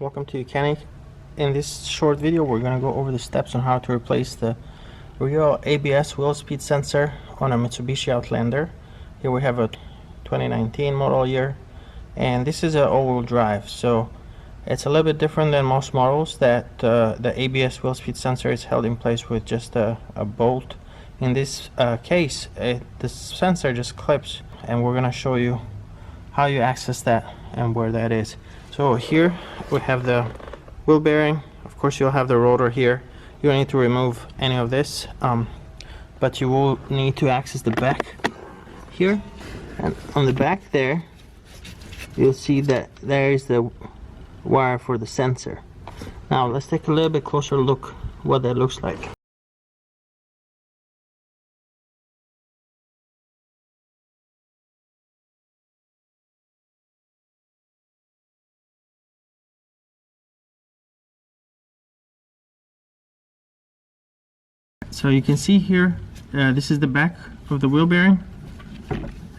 welcome to YOUCANIC. In this short video we're going to go over the steps on how to replace the rear ABS wheel speed sensor on a Mitsubishi Outlander. Here we have a 2019 model year, and this is an all-wheel drive, so it's a little bit different than most models that the ABS wheel speed sensor is held in place with just a bolt. In this case the sensor just clips, and we're going to show you how you access that and where that is. So here we have the wheel bearing. Of course you'll have the rotor here. You don't need to remove any of this, but you will need to access the back here, and on the back there you'll see that there is the wire for the sensor. Now let's take a little bit closer look what that looks like. So you can see here, this is the back of the wheel bearing,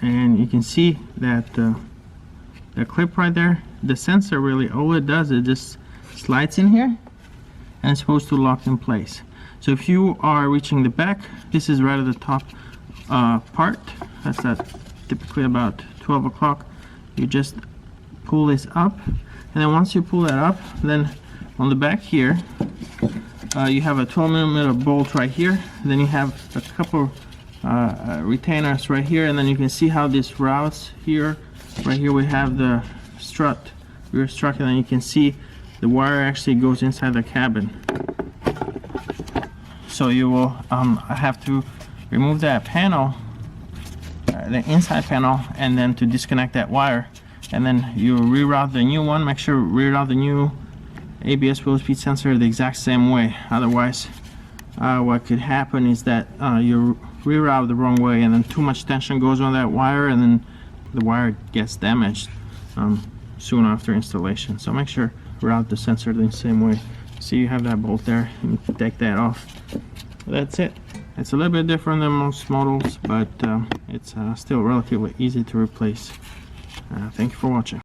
and you can see that the clip right there, the sensor really, all it does is just slides in here and it's supposed to lock in place. So if you are reaching the back, this is right at the top part, that's at typically about 12 o'clock. You just pull this up, and then once you pull that up, then on the back here you have a 12mm bolt right here, then you have a couple retainers right here, and then you can see how this routes here. Right here we have the strut, rear strut, and then you can see the wire actually goes inside the cabin. So you will have to remove that panel, the inside panel, and then to disconnect that wire, and then you reroute the new one. Make sure reroute the new ABS wheel speed sensor the exact same way. Otherwise what could happen is that you reroute the wrong way, and then too much tension goes on that wire, and then the wire gets damaged soon after installation. So make sure route the sensor the same way. See, you have that bolt there, and take that off. That's it. It's a little bit different than most models, but it's still relatively easy to replace. Thank you for watching.